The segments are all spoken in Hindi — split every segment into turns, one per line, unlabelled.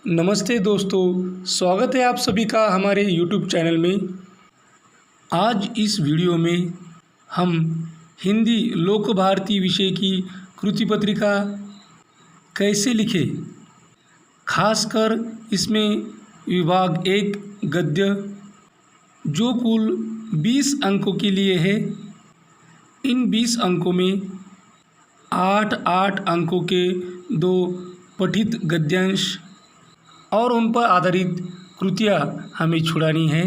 नमस्ते दोस्तों, स्वागत है आप सभी का हमारे YouTube चैनल में। आज इस वीडियो में हम हिंदी लोक भारती विषय की कृति पत्रिका कैसे लिखें, खासकर इसमें विभाग 1 गद्य जो कुल 20 अंकों के लिए है। इन 20 अंकों में 8-8 अंकों के 2 पठित गद्यांश और उन पर आधारित कृतियाँ हमें छुड़ानी है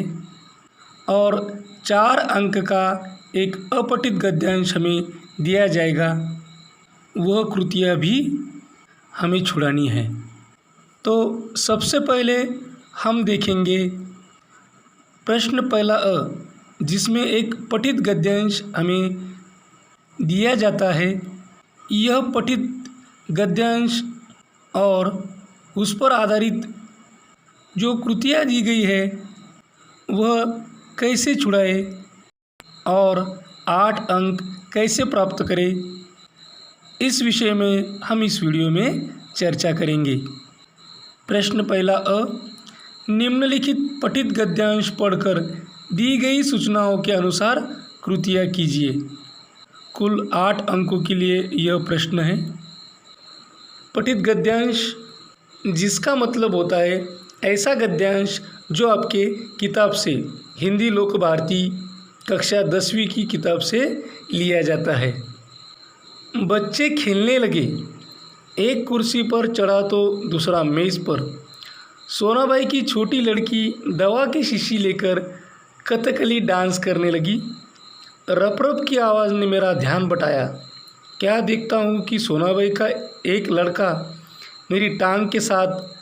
और 4 अंक का एक अपठित गद्यांश हमें दिया जाएगा, वह कृतियाँ भी हमें छुड़ानी है। तो सबसे पहले हम देखेंगे प्रश्न पहला अ, जिसमें एक पठित गद्यांश हमें दिया जाता है। यह पठित गद्यांश और उस पर आधारित जो कृतियाँ दी गई है वह कैसे छुड़ाए और 8 अंक कैसे प्राप्त करें, इस विषय में हम इस वीडियो में चर्चा करेंगे। प्रश्न पहला अ, निम्नलिखित पठित गद्यांश पढ़कर दी गई सूचनाओं के अनुसार कृतियाँ कीजिए। कुल 8 अंकों के लिए यह प्रश्न है। पठित गद्यांश जिसका मतलब होता है ऐसा गद्यांश जो आपके किताब से, हिंदी लोक भारती कक्षा 10वीं की किताब से लिया जाता है। बच्चे खेलने लगे, एक कुर्सी पर चढ़ा तो दूसरा मेज़ पर। सोनाबाई की छोटी लड़की दवा की शीशी लेकर कथकली डांस करने लगी। रप रप की आवाज़ ने मेरा ध्यान बटाया। क्या देखता हूँ कि सोनाबाई का एक लड़का मेरी टांग के साथ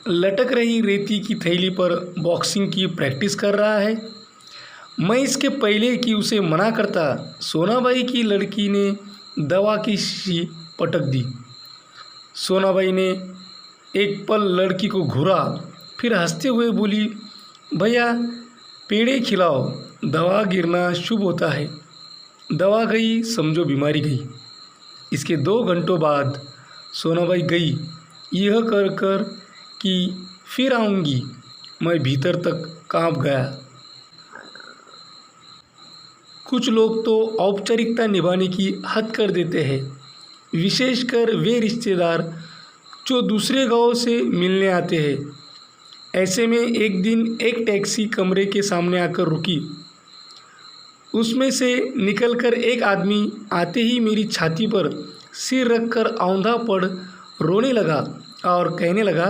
लटक रही रेती की थैली पर बॉक्सिंग की प्रैक्टिस कर रहा है। मैं इसके पहले कि उसे मना करता, सोनाबाई की लड़की ने दवा की शीशी पटक दी। सोनाबाई ने एक पल लड़की को घूरा, फिर हंसते हुए बोली, भैया पेड़े खिलाओ, दवा गिरना शुभ होता है। दवा गई, समझो बीमारी गई। इसके 2 घंटों बाद सोनाबाई गई, यह कर कर कि फिर आऊँगी। मैं भीतर तक काँप गया। कुछ लोग तो औपचारिकता निभाने की हद कर देते हैं, विशेषकर वे रिश्तेदार जो दूसरे गांव से मिलने आते हैं। ऐसे में एक दिन एक टैक्सी कमरे के सामने आकर रुकी। उसमें से निकलकर एक आदमी आते ही मेरी छाती पर सिर रखकर औंधा पड़ रोने लगा और कहने लगा,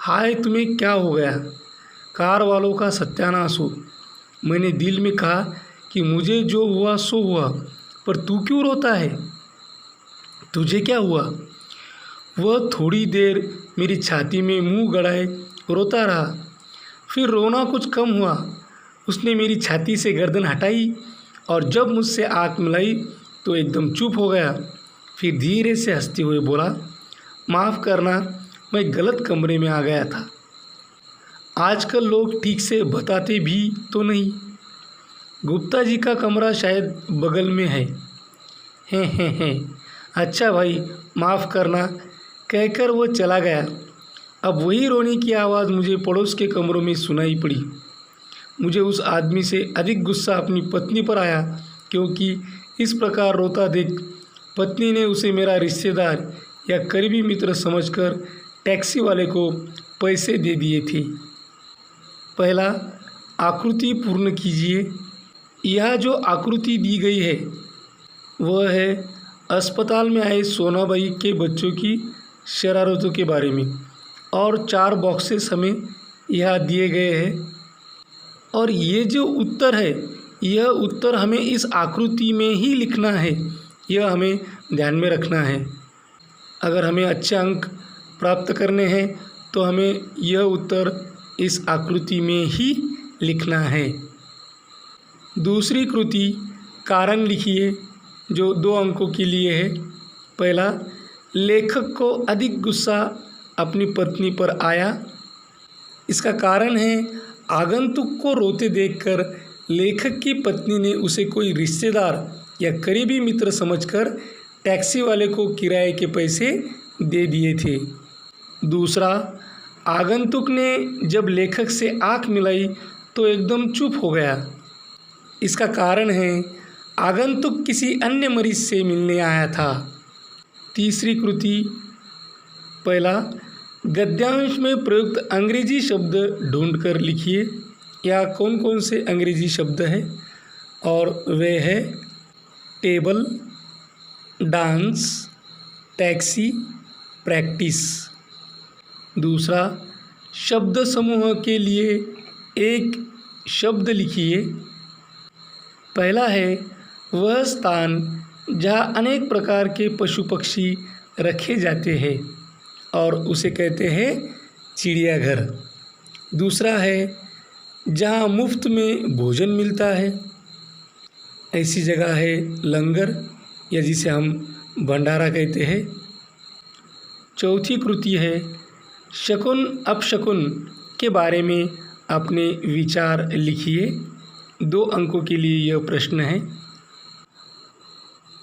हाय तुम्हें क्या हो गया? कार वालों का सत्यानाश हो। मैंने दिल में कहा कि मुझे जो हुआ सो हुआ, पर तू क्यों रोता है? तुझे क्या हुआ? वह थोड़ी देर मेरी छाती में मुंह गड़ाए रोता रहा, फिर रोना कुछ कम हुआ। उसने मेरी छाती से गर्दन हटाई और जब मुझसे आँख मिलाई तो एकदम चुप हो गया। फिर धीरे से हंसते हुए बोला, माफ़ करना, मैं गलत कमरे में आ गया था। आजकल लोग ठीक से बताते भी तो नहीं। गुप्ता जी का कमरा शायद बगल में है। हैं। अच्छा भाई, माफ़ करना, कहकर वो चला गया। अब वही रोने की आवाज़ मुझे पड़ोस के कमरों में सुनाई पड़ी। मुझे उस आदमी से अधिक गुस्सा अपनी पत्नी पर आया, क्योंकि इस प्रकार रोता देख पत्नी ने उसे मेरा रिश्तेदार या करीबी मित्र समझकर टैक्सी वाले को पैसे दे दिए थे। पहला, आकृति पूर्ण कीजिए। यह जो आकृति दी गई है वह है अस्पताल में आए सोनाबाई के बच्चों की शरारतों के बारे में, और 4 बॉक्सेस हमें यहाँ दिए गए हैं। और ये जो उत्तर है, यह उत्तर हमें इस आकृति में ही लिखना है, यह हमें ध्यान में रखना है। अगर हमें अच्छे अंक प्राप्त करने हैं तो हमें यह उत्तर इस आकृति में ही लिखना है। दूसरी कृति कारण लिखिए, जो 2 अंकों के लिए है। पहला, लेखक को अधिक गुस्सा अपनी पत्नी पर आया। इसका कारण है आगंतुक को रोते देखकर लेखक की पत्नी ने उसे कोई रिश्तेदार या करीबी मित्र समझकर टैक्सी वाले को किराए के पैसे दे दिए थे। दूसरा, आगंतुक ने जब लेखक से आंख मिलाई तो एकदम चुप हो गया। इसका कारण है आगंतुक किसी अन्य मरीज से मिलने आया था। तीसरी कृति, पहला, गद्यांश में प्रयुक्त अंग्रेजी शब्द ढूंढकर लिखिए। या कौन कौन से अंग्रेजी शब्द हैं, और वे है टेबल, डांस, टैक्सी, प्रैक्टिस। दूसरा, शब्द समूह के लिए एक शब्द लिखिए। पहला है वह स्थान जहाँ अनेक प्रकार के पशु पक्षी रखे जाते हैं और उसे कहते हैं चिड़ियाघर। दूसरा है जहाँ मुफ्त में भोजन मिलता है, ऐसी जगह है लंगर, या जिसे हम भंडारा कहते हैं। चौथी कृति है शकुन अपशकुन के बारे में अपने विचार लिखिए। 2 अंकों के लिए यह प्रश्न है।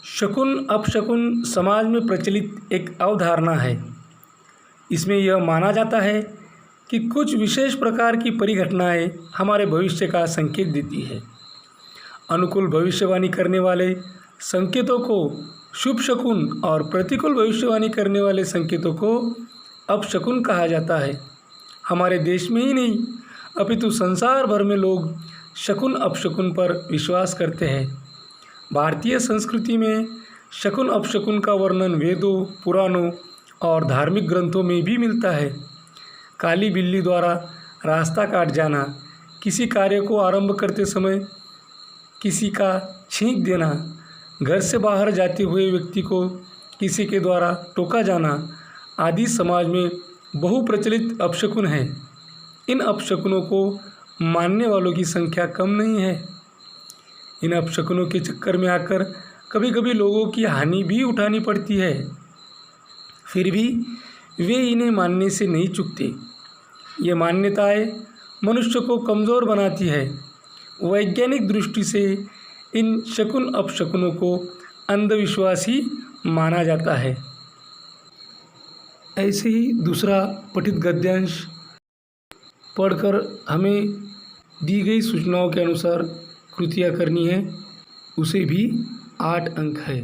शकुन अपशकुन समाज में प्रचलित एक अवधारणा है। इसमें यह माना जाता है कि कुछ विशेष प्रकार की परिघटनाएं हमारे भविष्य का संकेत देती है। अनुकूल भविष्यवाणी करने वाले संकेतों को शुभ शकुन और प्रतिकूल भविष्यवाणी करने वाले संकेतों को अपशकुन कहा जाता है। हमारे देश में ही नहीं अपितु संसार भर में लोग शकुन अपशकुन पर विश्वास करते हैं। भारतीय संस्कृति में शकुन अपशकुन का वर्णन वेदों, पुराणों और धार्मिक ग्रंथों में भी मिलता है। काली बिल्ली द्वारा रास्ता काट जाना, किसी कार्य को आरंभ करते समय किसी का छींक देना, घर से बाहर जाते हुए व्यक्ति को किसी के द्वारा टोका जाना आदि समाज में बहुप्रचलित अपशकुन हैं। इन अपशकुनों को मानने वालों की संख्या कम नहीं है। इन अपशकुनों के चक्कर में आकर कभी कभी लोगों की हानि भी उठानी पड़ती है, फिर भी वे इन्हें मानने से नहीं चूकते। ये मान्यताएं मनुष्य को कमज़ोर बनाती है। वैज्ञानिक दृष्टि से इन शकुन अपशकुनों को अंधविश्वास ही माना जाता है। ऐसे ही दूसरा पठित गद्यांश पढ़कर हमें दी गई सूचनाओं के अनुसार कृतियाँ करनी है, उसे भी 8 अंक है।